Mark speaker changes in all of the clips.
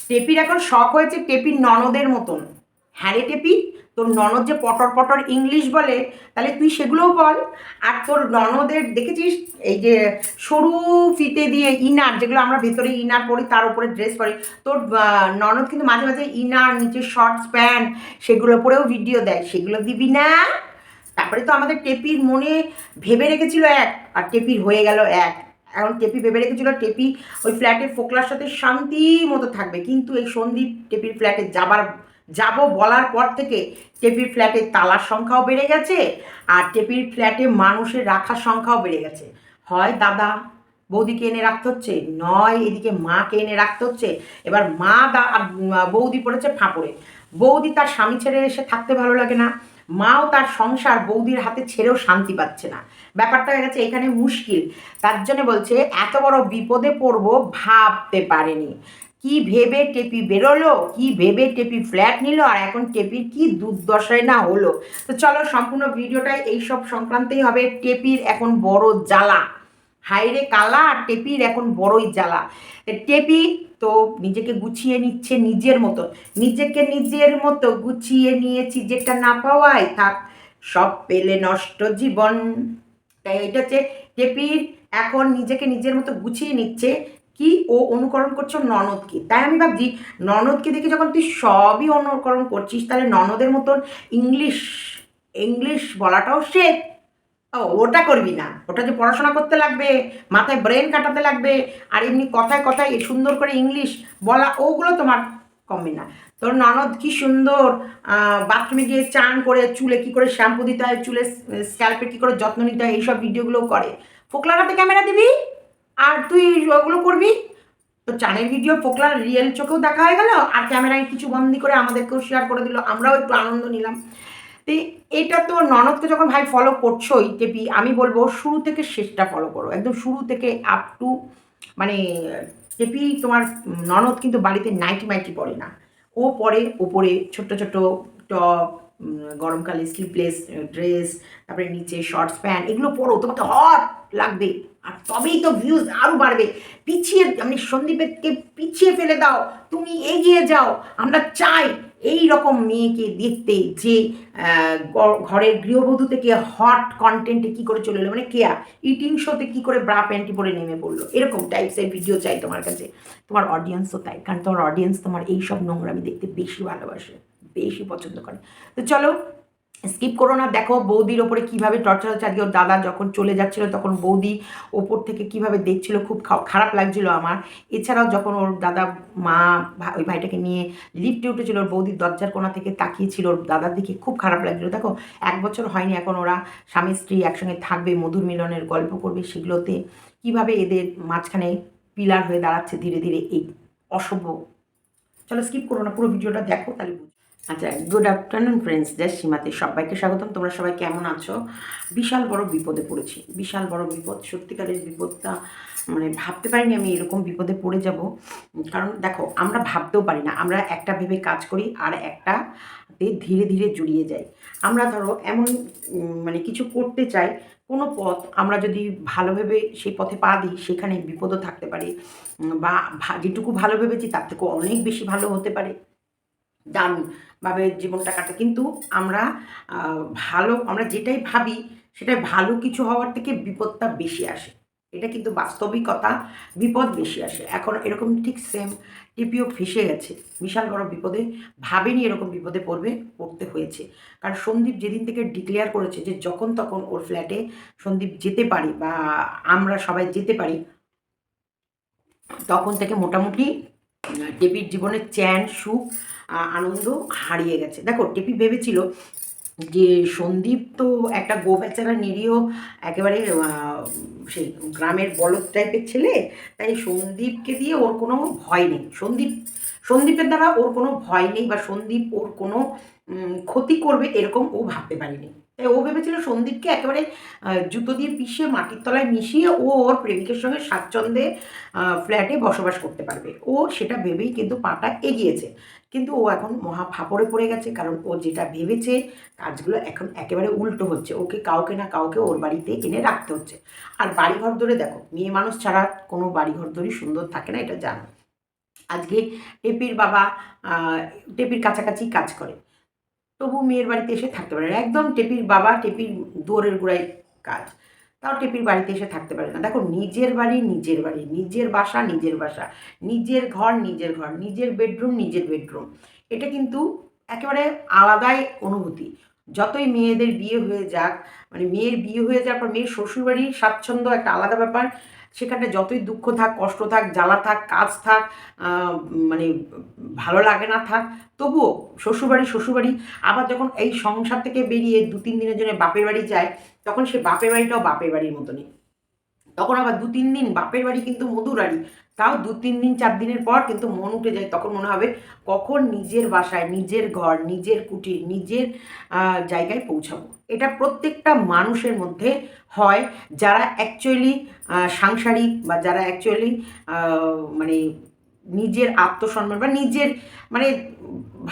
Speaker 1: টেপির এখন শখ হয়েছে টেপির ননদের মতন। হ্যাঁ রে টেপি, তোর ননদ যে পটর পটর ইংলিশ বলে, তাহলে তুই সেগুলোও বল। আর তোর ননদের দেখেছিস এই যে সরু ফিতে দিয়ে ইনার, যেগুলো আমরা ভেতরে ইনার পরি তার উপরে ড্রেস পরি, তোর ননদ কিন্তু মাঝে মাঝে ইনার নিচে শর্টস প্যান্ট সেগুলো পরেও ভিডিও দেয়, সেগুলো দিবি না? তারপরে তো আমাদের টেপির মনে ভেবে রেখেছিল এক, আর টেপির হয়ে গেল এক। এখন টেপি ভেবে রেখেছিল টেপি ওই ফ্ল্যাটে ফোকলার সাথে শান্তি মতো থাকবে, কিন্তু এই সন্দীপ টেপির ফ্ল্যাটে যাব বলার পর থেকে টেপির ফ্ল্যাটে তালার সংখ্যাও বেড়ে গেছে, আর টেপির ফ্ল্যাটে মানুষের রাখার সংখ্যাও বেড়ে গেছে। হয় দাদা বৌদিকে এনে রাখতে হচ্ছে, নয় এদিকে মাকে এনে রাখতে হচ্ছে। এবার মা আর বৌদি পড়েছে ফাঁপড়ে। বৌদি তার স্বামী ছেড়ে এসে থাকতে ভালো লাগে না, মাও তার সংসার বৌদির হাতে ছেড়েও শান্তি পাচ্ছে না। ব্যাপারটা হয়ে গেছে এখানে মুশকিল। তার জন্য বলছে এত বড় বিপদে পড়বো ভাবতে পারেনি। কি ভেবে টেপি বেরোলো, কি ভেবে টেপি ফ্ল্যাট নিল, আর এখন টেপির কি দুর্দশায় না হলো। তো চলো সম্পূর্ণ ভিডিওটাই এইসব সংক্রান্তেই হবে। টেপির এখন বড় জ্বালা, হাইরে কালা, আর টেপির এখন বড়ই জ্বালা। টেপি তো নিজেকে গুছিয়ে নিচ্ছে নিজের মতো, নিজেকে নিজের মতো গুছিয়ে নিয়েছি, যেটা না পাওয়াই থাক, সব পেলে নষ্ট জীবন। তাই এটা হচ্ছে টেপির এখন নিজেকে নিজের মতো গুছিয়ে নিচ্ছে। কি ও অনুকরণ করছো ননদকে, তাই আমি ভাবছি ননদকে দেখে যখন তুই সবই অনুকরণ করছিস, তাহলে ননদের মতন ইংলিশ ইংলিশ বলাটাও শেখ। ও ওটা করবি না, ওটা যে পড়াশোনা করতে লাগবে, মাথায় ব্রেন কাটাতে লাগবে, আর এমনি কথায় কথায় সুন্দর করে ইংলিশ বলা, ওগুলো তোমার কমবে না। তোর ননদ কি সুন্দর বাথরুমে গিয়ে চান করে চুলে কি করে শ্যাম্পু দিতে হয়, চুলে স্ক্যাল্পে কি করে যত্ন নিতে হয়, এইসব ভিডিওগুলোও করে। ফোকলার হাতে ক্যামেরা দিবি আর তুই ওগুলো করবি। তো চানের ভিডিও ফোকলার রিয়েল চোখেও দেখা হয়ে গেল, আর ক্যামেরায় কিছু বন্দি করে আমাদেরকেও শেয়ার করে দিল, আমরাও একটু আনন্দ নিলাম। তো এটা তো ননদকে যখন ভাই ফলো করছোই টেপি, আমি বলবো শুরু থেকে শেষটা ফলো করো, একদম শুরু থেকে আপ টু, মানে টেপি তোমার ননদ কিন্তু বাড়িতে নাইটি মাইটি পরে না, ও পরে ওপরে ছোট্ট ছোট্ট টপ, গরমকালে স্লিভলেস ড্রেস, তারপরে নিচে শর্টস প্যান্ট, এগুলো পরো, তোমাকে হট লাগবে, আর তবেই তো ভিউজ আরও বাড়বে। পিছিয়ে আমি সন্দীপকে পিছিয়ে ফেলে দাও, তুমি এগিয়ে যাও, আমরা চাই এই রকম মেয়েকে দেখতে, যে ঘরের গৃহবধূ থেকে হট কন্টেন্টে কী করে চলে এলো, মানে কেয়া ইটিং শোতে কী করে ব্রা প্যান্টি পরে নেমে পড়লো, এরকম টাইপসের ভিডিও চাই তোমার কাছে। তোমার অডিয়েন্সও তাই, কারণ তোমার অডিয়েন্স তোমার এইসব নোংরামি দেখতে বেশি ভালোবাসে, বেশি পছন্দ করে। তো চলো স্কিপ করো না, দেখো বৌদির ওপরে কীভাবে টর্চার হচ্ছে। আজকে ওর দাদা যখন চলে যাচ্ছিলো তখন বৌদি ওপর থেকে কীভাবে দেখছিল, খুব খারাপ লাগছিলো আমার। এছাড়াও যখন ওর দাদা মা ওই ভাইটাকে নিয়ে লিফটে উঠেছিল, ওর বৌদির দরজার কোণা থেকে তাকিয়েছিল ওর দাদার দিকে, খুব খারাপ লাগছিলো। দেখো 1 বছর হয়নি এখন ওরা স্বামী স্ত্রী একসঙ্গে থাকবে, মধুর মিলনের গল্প করবে, সেগুলোতে কীভাবে এদের মাঝখানে পিলার হয়ে দাঁড়াচ্ছে ধীরে ধীরে এই অসভ্য। চলো স্কিপ করো না, পুরো ভিডিওটা দেখো তাহলে। আচ্ছা, গুড আফটারনুন ফ্রেন্ডস, দেশ সীমাতে সবাইকে স্বাগতম। তোমরা সবাই কেমন আছো? বিশাল বড় বিপদে পড়েছি, বিশাল বড় বিপদ, সত্যিকারের বিপদটা মানে ভাবতে পারিনি আমি এরকম বিপদে পড়ে যাব। কারণ দেখো আমরা ভাবতেও পারি না, আমরা একটা ভেবে কাজ করি আর একটাতে ধীরে ধীরে জড়িয়ে যাই। আমরা ধরো এমন মানে কিছু করতে চাই, কোনো পথ আমরা যদি ভালো ভেবে সেই পথে পা দিই, সেখানে বিপদও থাকতে পারে, বা যেটুকু ভালো ভেবেছি তার থেকেও অনেক বেশি ভালো হতে পারে, দারুণভাবে জীবনটা কাটে। কিন্তু আমরা যেটাই ভাবি সেটাই ভালো কিছু হওয়ার থেকে বিপদটা বেশি আসে, এটা কিন্তু বাস্তবিকতা, বিপদ বেশি আসে। এখন এরকম ঠিক সেম টিপিও ফেসে গেছে বিশাল বড় বিপদে, ভাবেনি এরকম বিপদে পড়তে হয়েছে। কারণ সন্দীপ যেদিন থেকে ডিক্লেয়ার করেছে যে যখন তখন ওর ফ্ল্যাটে সন্দীপ যেতে পারি বা আমরা সবাই যেতে পারি, তখন থেকে মোটামুটি টেপির জীবনের চ্যান সুখ আনন্দ হারিয়ে গেছে। দেখো টেপি ভেবেছিল যে সন্দীপ তো একটা বেচারা নিরীহ একেবারে সেই গ্রামের বলদ টাইপের ছেলে, তাই সন্দীপকে দিয়ে ওর কোনো ভয় নেই, সন্দীপের দ্বারা ওর কোনো ভয় নেই, বা সন্দীপ ওর কোনো ক্ষতি করবে এরকম ও ভাবতে পারেনি। তাই ও ভেবেছিল সন্দীপকে একেবারে জুতো দিয়ে পিষিয়ে মাটির তলায় মিশিয়ে ও ওর প্রেমিকের সঙ্গে স্বাচ্ছন্দ্যে ফ্ল্যাটে বসবাস করতে পারবে, ও সেটা ভেবেই কিন্তু পাটা এগিয়েছে। কিন্তু ও এখন মহা ফাঁপড়ে পড়ে গেছে, কারণ ও যেটা ভেবেছে কাজগুলো এখন একেবারে উল্টো হচ্ছে, ওকে কাউকে না কাউকে ওর বাড়িতে এনে রাখতে হচ্ছে। আর বাড়িঘর ধরে দেখো, মেয়ে মানুষ ছাড়া কোনো বাড়িঘর ধরেই সুন্দর থাকে না, এটা জানো। আজকে টেপির বাবা টেপির কাছাকাছি কাজ করে, তবু মেয়ের বাড়িতে এসে থাকতে পারে না। একদম টেপির বাবা টেপির দুয়ারের গোড়ায় কাজ, তাও টেপির বাড়িতে এসে থাকতে পারে না। দেখো, নিজের বাড়ি নিজের বাড়ি, নিজের বাসা নিজের বাসা, নিজের ঘর নিজের ঘর, নিজের বেডরুম নিজের বেডরুম, এটা কিন্তু একেবারে আলাদাই অনুভূতি। যতই মেয়েদের বিয়ে হয়ে যাক, মানে মেয়ের বিয়ে হয়ে যাওয়ার পর মেয়ের শ্বশুরবাড়ির স্বাচ্ছন্দ্য একটা আলাদা ব্যাপার। সেখানে যতই দুঃখ থাক, কষ্ট থাক, জ্বালা থাক, কাজ থাক, মানে ভালো লাগে না থাক, তবুও শ্বশুরবাড়ি শ্বশুরবাড়ি। আবার যখন এই সংসার থেকে বেরিয়ে 2-3 দিনের জন্য বাপের বাড়ি যায়, তখন সে বাপের বাড়িটাও বাপের বাড়ির মতনই। তখন আবার 2-3 দিন বাপের বাড়ি কিন্তু মধুরারি, তাও 2-3 দিন 4 দিনের পর কিন্তু মন উঠে যায়। তখন মনে হবে কখন নিজের বাসায়, নিজের ঘর, নিজের কুটির, নিজের জায়গায় পৌঁছাবো। এটা প্রত্যেকটা মানুষের মধ্যে হয়, যারা অ্যাকচুয়ালি সাংসারিক, বা যারা অ্যাকচুয়ালি মানে নিজের আত্মসম্মান বা নিজের মানে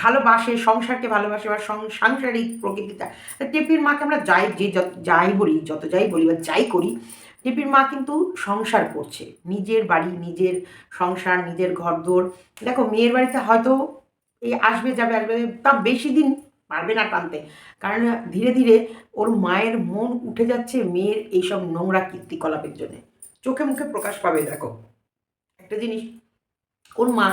Speaker 1: ভালোবাসে, সংসারকে ভালোবাসে, বা সাংসারিক প্রকৃতিটা। টেপির মাকে আমরা যাই বলি, যত যাই বলি বা যাই করি, টেপির মা কিন্তু সংসার করছে, নিজের বাড়ি, নিজের সংসার, নিজের ঘরদোর। দেখো, মেয়ের বাড়িতে হয়তো এই আসবে যাবে আসবে, তা বেশি দিন পারবে না টানতে, কারণ ধীরে ধীরে ওর মায়ের মন উঠে যাচ্ছে মেয়ের এইসব নোংরা কীর্তিকলাপের জন্যে, চোখে মুখে প্রকাশ পাবে। দেখো একটা জিনিস, ওর মা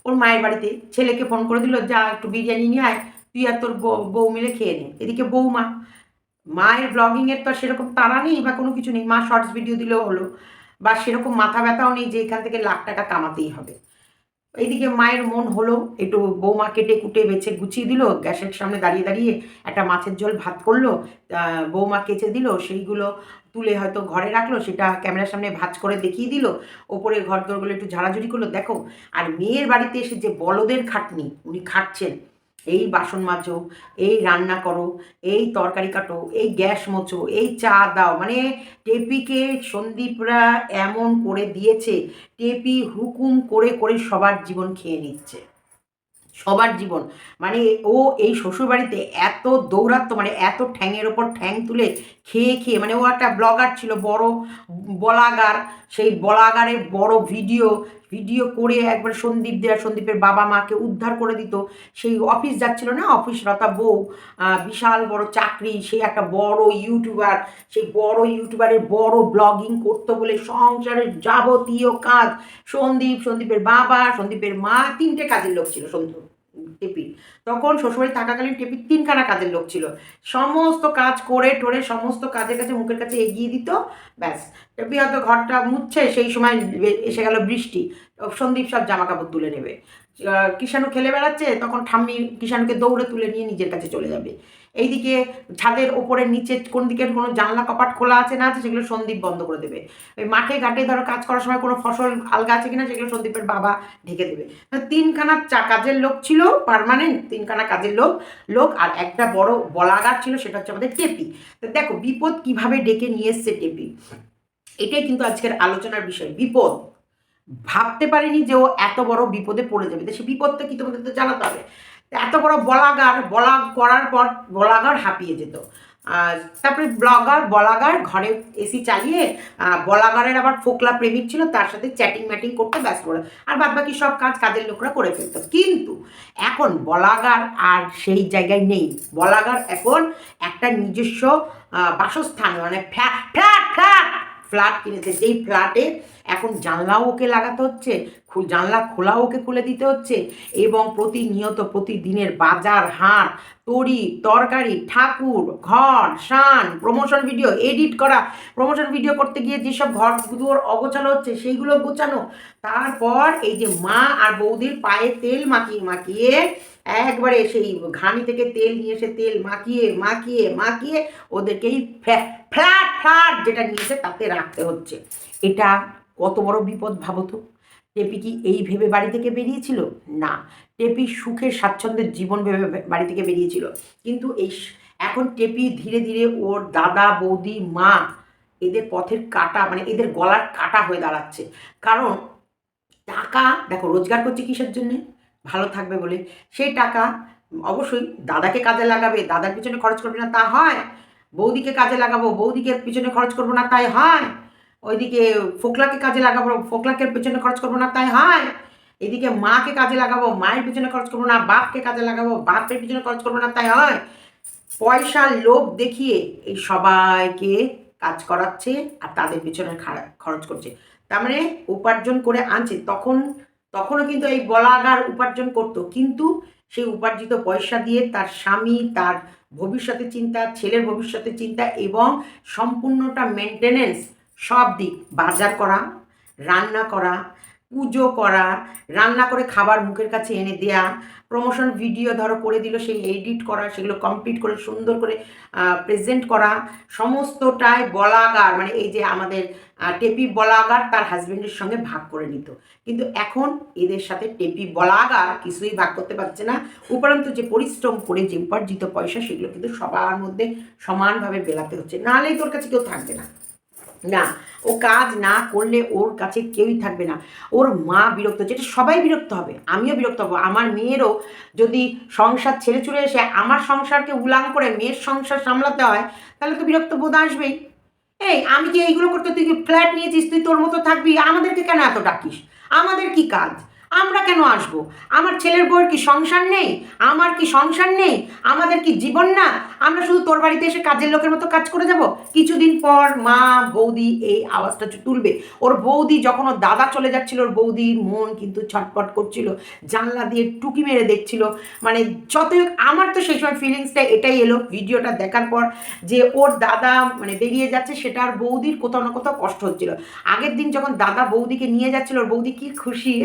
Speaker 1: ওর মায়ের বাড়িতে ছেলেকে ফোন করে দিল, যা একটু বিরিয়ানি নিয়ে আয়, তুই আর তোর বউ মিলে খেয়ে নে। এদিকে বৌমা, মায়ের ব্লগিংয়ের তো সেরকম তাড়া নেই বা কোনো কিছু নেই, মা শর্টস ভিডিও দিলেও হলো, বা সেরকম মাথা ব্যথাও নেই যে এখান থেকে লাখ টাকা কামাতেই হবে। এইদিকে মায়ের মন হলো, একটু বৌমা কেটে কুটে বেছে গুছিয়ে দিল, গ্যাসের সামনে দাঁড়িয়ে দাঁড়িয়ে একটা মাছের ঝোল ভাত করলো, বৌমা কেচে দিল, সেইগুলো তুলে হয়তো ঘরে রাখলো, সেটা ক্যামেরার সামনে ভাঁজ করে দেখিয়ে দিল, ওপরে ঘর দোরগুলো একটু ঝাড়াঝুড়ি করলো। দেখো, আর মেয়ের বাড়িতে এসে যে বলদের খাটনি উনি খাটছেন, এই বাসন মাজো, এই রান্না করো, এই তরকারি কাটো, এই গ্যাস মোছো, এই চা দাও, মানে টেপিকে সন্দীপরা এমন করে দিয়েছে, টেপি হুকুম করে করে সবার জীবন খেয়ে নিচ্ছে, সবার জীবন। মানে ও এই শ্বশুরবাড়িতে এত দৌরাত্ম্য, মানে এত ঠ্যাংয়ের ওপর ঠ্যাং তুলে খেয়ে খেয়ে, মানে ও একটা ব্লগার ছিল, বড় বলাগার, সেই বলাগারের বড় ভিডিও ভিডিও করে একবার সন্দীপের বাবা মাকে উদ্ধার করে দিত। সেই অফিস যাচ্ছিল না, অফিসরতা বউ, বিশাল বড় চাকরি, সে একটা বড় ইউটিউবার, সেই বড় ইউটিউবারের বড় ব্লগিং করতো বলে সংসারের যাবতীয় কাজ সন্দীপের বাবা, সন্দীপের মা, 3টে কাজের লোক ছিল টেপির। তখন শ্বশুরবাড়ি থাকাকালীন টেপির 3খানা কাজের লোক ছিল, সমস্ত কাজ করে টোরে সমস্ত কাজের কাছে মুখের কাছে এগিয়ে দিত। ব্যাস, টেপি হয়তো ঘরটা মুছছে, সেই সময় এসে গেল বৃষ্টি, সন্দীপ সব জামা কাপড় তুলে নেবে। কিষাণু খেলে বেড়াচ্ছে, তখন ঠাম্মি কিষাণুকে দৌড়ে তুলে নিয়ে নিজের কাছে চলে যাবে। এইদিকে ছাদের ওপরে নিচে কোন দিকের কোনো জানলা কপাট খোলা আছে না আছে, সেগুলো সন্দীপ বন্ধ করে দেবে। ওই মাঠে ঘাটে ধরো কাজ করার সময় কোনো ফসল আলগা আছে কিনা, সেগুলো সন্দীপের বাবা ঢেকে দেবে। 3খানা কাজের লোক ছিল, পার্মানেন্ট 3খানা কাজের লোক, আর একটা বড় বলাগার ছিল, সেটা হচ্ছে আমাদের টেপি। তো দেখো বিপদ কিভাবে ডেকে নিয়ে এসছে টেপি, এটাই কিন্তু আজকের আলোচনার বিষয়। বিপদ ভাবতে পারিনি যে ও এত বড় বিপদে পড়ে যাবে, তো সে বিপদটা কি তোমাদের তো জানাতে হবে। এত বড় ব্লগ করার পর বলাগার হাঁপিয়ে যেত। তারপরে বলাগার ঘরে এসি চালিয়ে, বলাগারের আবার ফোকলা প্রেমিক ছিল, তার সাথে চ্যাটিং ম্যাটিং করতে ব্যস্ত করে, আর বাদ বাকি সব কাজের লোকরা করে ফেলতো। কিন্তু এখন বলাগার আর সেই জায়গায় নেই, বলাগার এখন একটা নিজস্ব বাসস্থান, মানে ফ্ল্যাট কিনেছে, যেই ফ্ল্যাটে এখন জানলাও ওকে লাগাতে হচ্ছে, জানলা খোলাও ওকে খুলে দিতে হচ্ছে, এবং প্রতিনিয়ত প্রতিদিনের বাজার হাট, তরি তরকারি, ঠাকুর, ঘর সান, প্রমোশন ভিডিও এডিট করা, প্রমোশন ভিডিও করতে গিয়ে যেসব ঘর দুয়ার অগোছালো হচ্ছে সেইগুলো গোছানো, তারপর এই যে মা আর বৌদির পায়ে তেল মাখিয়ে মাখিয়ে, একবারে সেই ঘানি থেকে তেল নিয়ে এসে তেল মাখিয়ে মাখিয়ে মাখিয়ে ওদেরকেই ফ্ল্যাট যেটা নিয়েছে তাতে রাখতে হচ্ছে। এটা কত বড় বিপদ ভাবো তো। টেপি কি এই ভেবে বাড়ি থেকে বেরিয়েছিল? না, টেপি সুখের স্বাচ্ছন্দ্যের জীবন ভেবে বাড়ি থেকে বেরিয়েছিল। কিন্তু এখন টেপি ধীরে ধীরে ওর দাদা বৌদি মা এদের পথের কাটা, মানে এদের গলার কাটা হয়ে দাঁড়াচ্ছে। কারণ টাকা দেখো রোজগার করছে কিসের জন্যে? ভালো থাকবে বলে। সেই টাকা অবশ্যই দাদাকে কাজে লাগাবে, দাদার পিছনে খরচ করবে না তা হয়, বৌদিকে কাজে লাগাবো, বৌদিকে পিছনে খরচ করবো না তাই হয়, ওইদিকে ফোকলাকে কাজে লাগাবো, ফোকলাকে পেছনে খরচ করবো না তাই হয়। এদিকে মাকে কাজে লাগাবো, মায়ের পিছনে খরচ করবো না, বাপকে কাজে লাগাবো, বাপের পিছনে খরচ করবো না, তাই হয়? পয়সার লোভ দেখিয়ে এই সবাইকে কাজ করাচ্ছে আর তাদের পিছনে খরচ করছে। তার মানে উপার্জন করে আনছে। তখনও কিন্তু এই বলাগার উপার্জন করতো, কিন্তু সেই উপার্জিত পয়সা দিয়ে তার স্বামী, তার ভবিষ্যতের চিন্তা, ছেলের ভবিষ্যতের চিন্তা এবং সম্পূর্ণটা মেনটেনেন্স, সব দিক, বাজার করা, রান্না করা, পুজো করা, রান্না করে খাবার মুখের কাছে এনে দেয়া, প্রমোশন ভিডিও ধরো করে দিল, সেই এডিট করা, সেগুলো কমপ্লিট করে সুন্দর করে প্রেজেন্ট করা, সমস্তটাই বলাগার, মানে এই যে আমাদের টেপি বলাগার তার হাজব্যান্ডের সঙ্গে ভাগ করে নিত। কিন্তু এখন এদের সাথে টেপি বলাগার কিছুই ভাগ করতে পারছে না। উপরন্তু যে পরিশ্রম করে যে উপার্জিত পয়সা, সেগুলো কিন্তু সবার মধ্যে সমানভাবে বেলাতে হচ্ছে, নাহলেই তোর কাছে কেউ থাকবে না। না, ও কাজ না করলে ওর কাছে কেউই থাকবে না। ওর মা বিরক্ত, যেটা সবাই বিরক্ত হবে, আমিও বিরক্ত হবো। আমার মেয়েরও যদি সংসার ছেড়ে চলে এসে আমার সংসারকে উলাং করে মেয়ের সংসার সামলাতে হয়, তাহলে তো বিরক্ত বোধ আসবেই। এই আমি কি এইগুলো করতে, তুই কি ফ্ল্যাট নিয়েছিস, তুই তোর মতো থাকবি, আমাদেরকে কেন এত ডাকিস? আমাদের কি কাজ? আমরা কেন আসবো? আমার ছেলের বউয়ের কি সংসার নেই? আমার কি সংসার নেই? আমাদের কি জীবন না? আমরা শুধু তোর বাড়িতে এসে কাজের লোকের মতো কাজ করে যাব? কিছুদিন পর মা বৌদি এই আওয়াজটা তুলবে। ওর বৌদি যখন ওর দাদা চলে যাচ্ছিল, ওর বৌদির মন কিন্তু ছটপট করছিল, জানলা দিয়ে টুকি মেরে দেখছিল। মানে যতই হোক, আমার তো সেই সময় ফিলিংসটা এটাই এলো ভিডিওটা দেখার পর, যে ওর দাদা মানে বেরিয়ে যাচ্ছে, সেটা আর বৌদির কোথাও না কোথাও কষ্ট হচ্ছিল। আগের দিন যখন দাদা বৌদিকে নিয়ে যাচ্ছিল, ওর বৌদি কি খুশি,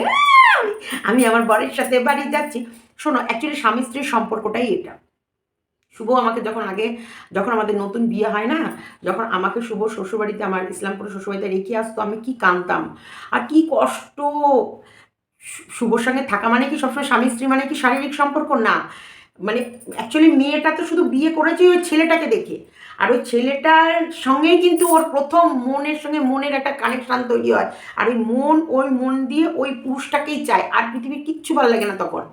Speaker 1: আমি আমার বরের সাথে বাড়ি যাচ্ছি। শোনো, অ্যাকচুয়ালি স্বামী স্ত্রীর সম্পর্কটাই এটা। শুভ আমাকে যখন আমাদের নতুন বিয়ে হয় না, যখন আমাকে শুভ শ্বশুরবাড়িতে, আমার ইসলামপুরের শ্বশুরবাড়িতে রেখে আসতো, আমি কি কাঁদতাম আর কি কষ্ট। শুভর সঙ্গে থাকা মানে কি সবসময় স্বামী স্ত্রী মানে কি শারীরিক সম্পর্ক না, মানে অ্যাকচুয়ালি মেয়েটা তো শুধু বিয়ে করেছে ওই ছেলেটাকে দেখে, আর ওই ছেলেটার সঙ্গেই কিন্তু ওর প্রথম মনের সঙ্গে মনের একটা কানেকশান তৈরি হয়। আর ওই মন দিয়ে ওই পুরুষটাকেই চায়, আর পৃথিবীর কিচ্ছু ভালো লাগে না তখন।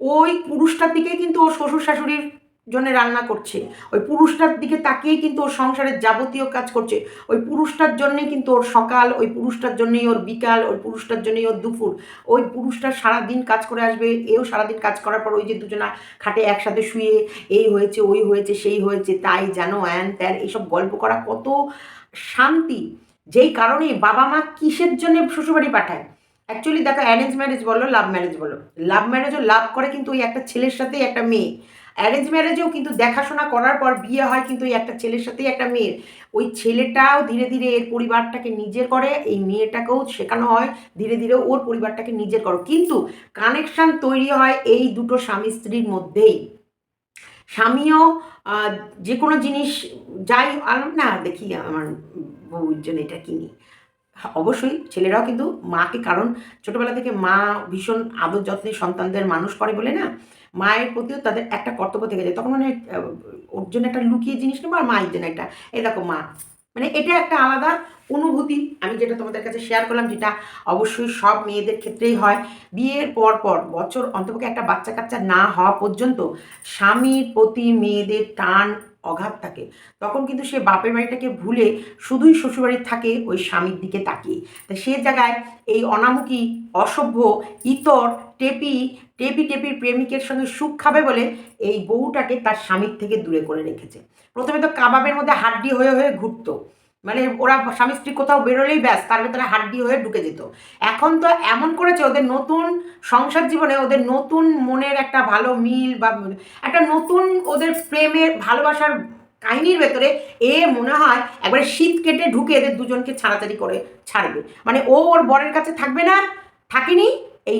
Speaker 1: ওই পুরুষটার দিকেই কিন্তু ওর শ্বশুর শাশুড়ির জন্য রান্না করছে, ওই পুরুষটার দিকে তাকিয়েই কিন্তু ওর সংসারের যাবতীয় কাজ করছে, ওই পুরুষটার জন্যেই কিন্তু ওর সকাল, ওই পুরুষটার জন্যই ওর বিকাল, ওই পুরুষটার জন্যই ওর দুপুর। ওই পুরুষটা সারাদিন কাজ করে আসবে, এও সারাদিন কাজ করার পর ওই যে দুজনা খাটে একসাথে শুয়ে এই হয়েছে, ওই হয়েছে, সেই হয়েছে, তাই জানো, অ্যান ত্যান, এইসব গল্প করা কত শান্তি। যেই কারণে বাবা মা কিসের জন্য শ্বশুরবাড়ি পাঠায়। অ্যাকচুয়ালি দেখো, অ্যারেঞ্জ ম্যারেজ বলো, লাভ ম্যারেজ বলো, লাভ ম্যারেজও লাভ করে কিন্তু ওই একটা ছেলের সাথেই একটা মেয়ে, অ্যারেঞ্জ ম্যারেজেও কিন্তু দেখাশোনা করার পর বিয়ে হয় কিন্তু ওই একটা ছেলের সাথেই একটা মেয়ের। ওই ছেলেটাও ধীরে ধীরে এর পরিবারটাকে নিজের করে, এই মেয়েটাকেও শেখানো হয় ধীরে ধীরে ওর পরিবারটাকে নিজের করো, কিন্তু কানেকশান তৈরি হয় এই দুটো স্বামী স্ত্রীর মধ্যেই। স্বামীও যে কোনো জিনিস যাই না দেখি আমার বউর জন্য এটা কিনি, অবশ্যই ছেলেরাও কিন্তু মাকে, কারণ ছোটোবেলা থেকে মা ভীষণ আদর যত্নে সন্তানদের মানুষ করে বলে না, মায়ের প্রতিও তাদের একটা কর্তব্য থেকে যায়, তখন মানে ওর জন্য একটা লুকিয়ে জিনিস নেবো আর মায়ের জন্য একটা, এই দেখো মা, মানে এটা একটা আলাদা অনুভূতি। আমি যেটা তোমাদের কাছে শেয়ার করলাম, যেটা অবশ্যই সব মেয়েদের ক্ষেত্রেই হয়, বিয়ের পর বছর অন্তপক্ষে একটা বাচ্চা কাচ্চা না হওয়া পর্যন্ত স্বামীর প্রতি মেয়েদের টান অগাধ থাকে। তখন কিন্তু সে বাপের বাড়িটাকে ভুলে শুধুই শ্বশুরবাড়ি থাকে ওই স্বামীর দিকে তাকিয়ে। তা সে জায়গায় এই অনামুখী, অসভ্য, ইতর, টেপির প্রেমিকের সঙ্গে সুখ খাবে বলে এই বউটাকে তার স্বামীর থেকে দূরে করে রেখেছে। প্রথমে তো কাবাবের মধ্যে হাড্ডি হয়ে হয়ে ঘুরতো, মানে ওরা স্বামী স্ত্রী কোথাও বেরোলেই ব্যাস তার ভেতরে হাড্ডি হয়ে ঢুকে যেত। এখন তো এমন করেছে ওদের নতুন সংসার জীবনে, ওদের নতুন মনের একটা ভালো মিল বা একটা নতুন ওদের প্রেমের ভালোবাসার কাহিনীর ভেতরে এ মনে হয় একবারে শীত কেটে ঢুকে এদের দুজনকে ছাড়াছাড়ি করে ছাড়বে। মানে ও ওর বরের কাছে থাকবে না, থাকেনি, এই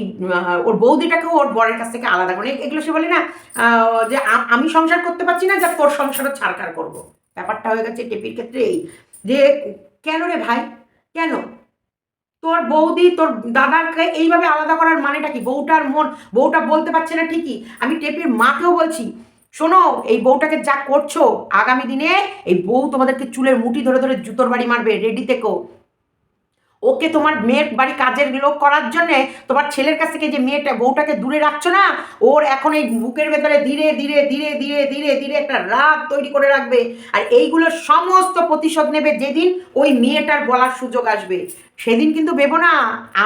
Speaker 1: ওর বৌদিটাকেও ওর বরের কাছ থেকে আলাদা করে, এগুলো সে বলে না যে আমি সংসার করতে পারছি না, যা তোর সংসারও ছাড়খাড় করবো। ব্যাপারটা হয়ে গেছে টেপির ক্ষেত্রে এই, যে কেন রে ভাই, কেন তোর বৌদি তোর দাদাকে এইভাবে আলাদা করার মানেটা কি? বউটা বলতে পারছে না ঠিকই, আমি টেপির মাকেও বলছি, শোনো, এই বউটাকে যা করছো, আগামী দিনে এই বউ তোমাদেরকে চুলের মুঠি ধরে ধরে জুতোর বাড়ি মারবে, রেডি থেকো। ওকে তোমার মেয়ের বাড়ি কাজের লোক করার জন্যে তোমার ছেলের কাছ থেকে যে বউটাকে দূরে রাখছো না, ওর এখন এই বুকের ভেতরে ধীরে ধীরে ধীরে ধীরে ধীরে ধীরে একটা রাগ তৈরি করে রাখবে। আর এইগুলোর সমস্ত প্রতিশোধ নেবে যেদিন ওই মেয়েটার বলার সুযোগ আসবে। সেদিন কিন্তু ভেবো না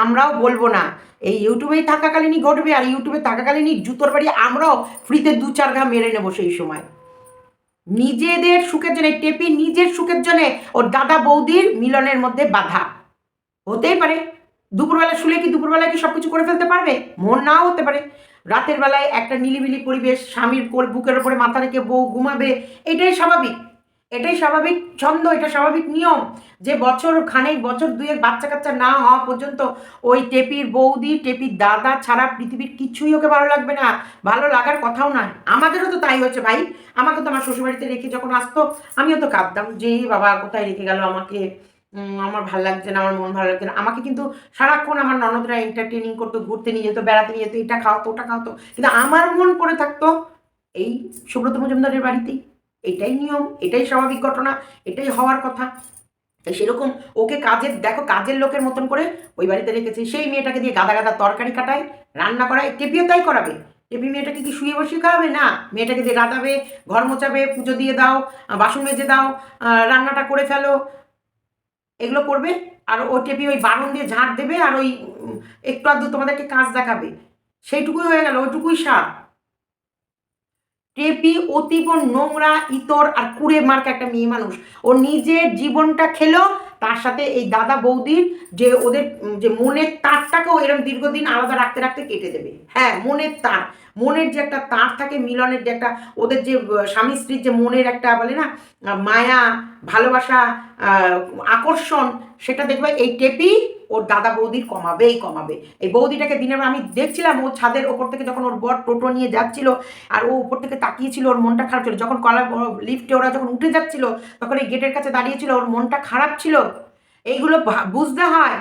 Speaker 1: আমরাও বলবো না, এই ইউটিউবেই থাকাকালীনই ঘটবে। আর ইউটিউবে থাকাকালীনই জুতোর বাড়ি আমরাও ফ্রিতে 2-4 ঘা মেরে নেবো সেই সময়। নিজেদের সুখের জন্য, টেপি নিজের সুখের জন্যে ওর দাদা বৌদির মিলনের মধ্যে বাধা হতেই পারে। দুপুরবেলা শুলে কি দুপুরবেলায় কি সব কিছু করে ফেলতে পারবে? মন নাও হতে পারে। রাতের বেলায় একটা নিলিবিলি পরিবেশ, স্বামীর বুকের ওপরে মাথা রেখে বউ ঘুমাবে, এটাই স্বাভাবিক। এটাই স্বাভাবিক ছন্দ, এটা স্বাভাবিক নিয়ম যে বছর খানেক, বছর দুয়েক বাচ্চা কাচ্চা না হওয়া পর্যন্ত ওই টেপির বৌদি, টেপির দাদা ছাড়া পৃথিবীর কিছুই ওকে ভালো লাগবে না, ভালো লাগার কথাও নয়। আমাদেরও তো তাই হয়েছে ভাই। আমাকে তো আমার শ্বশুরবাড়িতে রেখে যখন আসতো আমিও তো কাঁদতাম যে বাবা কোথায় রেখে গেল আমাকে, আমার ভালো লাগছে না, আমার মন ভালো লাগছে না। আমাকে কিন্তু সারাক্ষণ আমার ননদরা এন্টারটেনিং করতো, ঘুরতে নিয়ে যেত, বেড়াতে নিয়ে যেত, এটা খাওয়াতো ওটা খাওয়াতো, কিন্তু আমার মন পড়ে থাকতো এই সুব্রত মজুমদারের বাড়িতেই। এটাই নিয়ম, এটাই স্বাভাবিক ঘটনা, এটাই হওয়ার কথা। তাই সেরকম ওকে কাজের, দেখো কাজের লোকের মতন করে ওই বাড়িতে রেখেছে। সেই মেয়েটাকে দিয়ে গাদা গাদা তরকারি কাটায়, রান্না করায়, টেপিও তাই করাবে। টেপি মেয়েটাকে কি শুয়ে বসিয়ে খাওয়াবে না, মেয়েটাকে দিয়ে গাদাবে, ঘর মোচাবে, পুজো দিয়ে দাও, বাসন মেজে দাও, রান্নাটা করে ফেলো, এগুলো করবে। আর ও টেপি ওই বারণ দিয়ে ঝাঁট দেবে আর ওই একটু আধটু তোমাদেরকে কাজ দেখাবে, সেইটুকুই হয়ে গেল, ওইটুকুই সার। টেপি অতীব নোংরা, ইতর আর কুড়ে মার্কা একটা মেয়ে মানুষ। ও নিজের জীবনটা খেলো, তার সাথে এই দাদা বৌদির যে ওদের যে মনের তারটাকেও এরকম দীর্ঘদিন আলাদা রাখতে রাখতে কেটে দেবে। হ্যাঁ, মনের তার, মনের যে একটা তার থাকে, মিলনের যে একটা, ওদের যে স্বামী স্ত্রীর যে মনের একটা বলে না মায়া, ভালোবাসা, আকর্ষণ, সেটা দেখবে এই টেপি ওর দাদা বৌদির কমাবেই কমাবে। এই বৌদিটাকে দিনের আমি দেখছিলাম ও ছাদের ওপর থেকে যখন ওর বর টোটো নিয়ে যাচ্ছিল আর ও উপর থেকে তাকিয়েছিল, ওর মনটা খারাপ ছিল। যখন লিফটে ওরা যখন উঠে যাচ্ছিল তখন এই গেটের কাছে দাঁড়িয়েছিল, ওর মনটা খারাপ ছিল। এইগুলো বুঝতে হয়।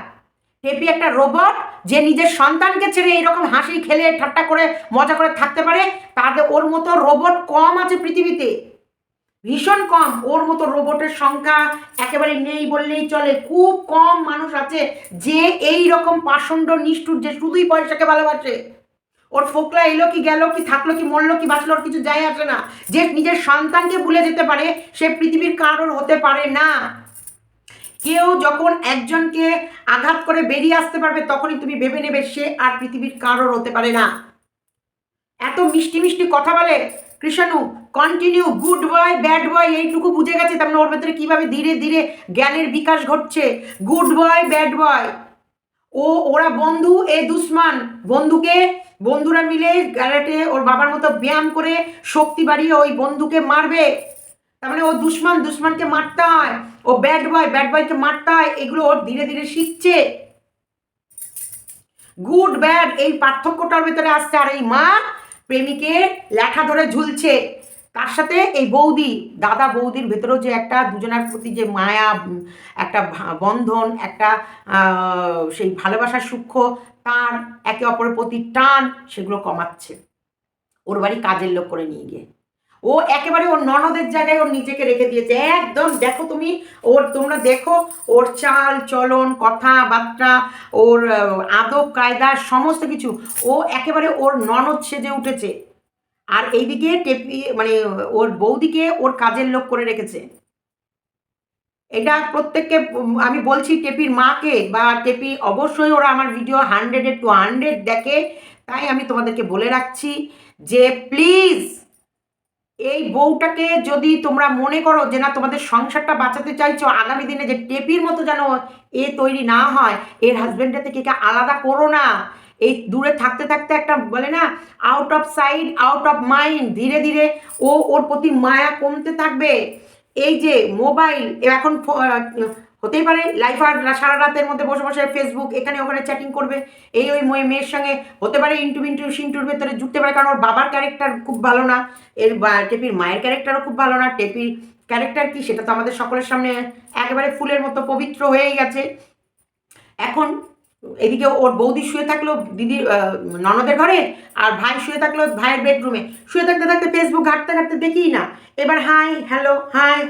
Speaker 1: টেপি একটা রোবট যে নিজের সন্তানকে ছেড়ে এইরকম হাসি খেলে ঠাট্টা করে মজা করে থাকতে পারে, তাদের ওর মতো রোবট কম আছে পৃথিবীতে, ভীষণ কম। ওর মতো রোবটের সংখ্যা একেবারে নেই বললেই চলে। খুব কম মানুষ আছে যে এই রকম পাষণ্ড নিষ্ঠুর, যে শুধুই পয়সাকে ভালোবাসে। ওর ফোকলা এলো কি গেল, কি থাকলো কি মরলো কি বাঁচলো, ওর কিছু যায় আসে না। যে নিজের সন্তানকে ভুলে যেতে পারে সে পৃথিবীর কারোর হতে পারে না। কেউ যখন একজনকে আঘাত করে বেরিয়ে আসতে পারবে তখনই তুমি ভেবে নেবে সে আর পৃথিবীর কারোর হতে পারে না। এত মিষ্টি মিষ্টি কথা বলে Krishanu, continue good boy bad boy এইটুকু বুঝে গেছে, তার মানে ওর ভেতরে কীভাবে ধীরে ধীরে জ্ঞানের বিকাশ ঘটছে। গুড বয় ব্যাড বয়, ওরা বন্ধু, এ দুশ্মন। বন্ধুরা মিলে গ্যারেটে ওর বাবার মতো ব্যায়াম করে শক্তি বাড়িয়ে ওই বন্ধুকে মারবে, তার মানে ও দুশ্মনকে মারতে হয়। ও ব্যাড বয়কে মারতে হয়। এগুলো ওর ধীরে ধীরে শিখছে। গুড ব্যাড এই পার্থক্যটার ভেতরে আসছে। আর এই মা প্রেমিকের ল্যাঠা ধরে ঝুলছে, তার সাথে এই বৌদি, দাদা বৌদির ভেতরেও যে একটা দুজনের প্রতি যে মায়া, একটা বন্ধন, একটা সেই ভালোবাসার সূক্ষ্ম তার, একে অপরের প্রতি টান, সেগুলো কমাচ্ছে ওর বাড়ি কাজের লোক করে নিয়ে গিয়ে। ও একেবারে ওর ননদের জায়গায় ওর নিজেকে রেখে দিয়েছে একদম। দেখো তুমি তোমরা দেখো ওর চাল চলন, কথাবার্তা, ওর আদব কায়দা, সমস্ত কিছু ও একেবারে ওর ননদ সেজে উঠেছে। আর এইদিকে টেপি মানে ওর বৌদিকে ওর কাজের লোক করে রেখেছে। এটা প্রত্যেককে আমি বলছি, টেপির মাকে বা টেপি অবশ্যই ওরা আমার ভিডিও 100-100 দেখে, তাই আমি তোমাদেরকে বলে রাখছি যে প্লিজ এই বউটাকে যদি তোমরা মনে করো যে না তোমাদের সংসারটা বাঁচাতে চাইছো, আগামী দিনে যে টেপির মতো যেন এ তৈরি না হয়, এর হাজব্যান্ডের থেকে আলাদা করো না। এই দূরে থাকতে থাকতে একটা বলে না out of side out of mind, ধীরে ধীরে ওর প্রতি মায়া কমতে থাকবে। এই যে মোবাইল এখন হতেই পারে লাইফ আর সারা রাতের মধ্যে বসে বসে ফেসবুক এখানে ওখানে চ্যাটিং করবে, ওই মেয়ের সঙ্গে হতে পারে সিন্টুর ভেতরে জুটতে পারে, কারণ ওর বাবার ক্যারেক্টার খুব ভালো না, টেপির মায়ের ক্যারেক্টারও খুব ভালো না। টেপির ক্যারেক্টার কি সেটা তো আমাদের সকলের সামনে একেবারে ফুলের মতো পবিত্র হয়েই গেছে। এখন এদিকে ওর বৌদি শুয়ে থাকলো দিদির ননদের ঘরে, আর ভাই শুয়ে থাকলো ভাইয়ের বেডরুমে। শুয়ে থাকতে থাকতে ফেসবুক ঘাঁটতে ঘাঁটতে দেখি না, এবার হাই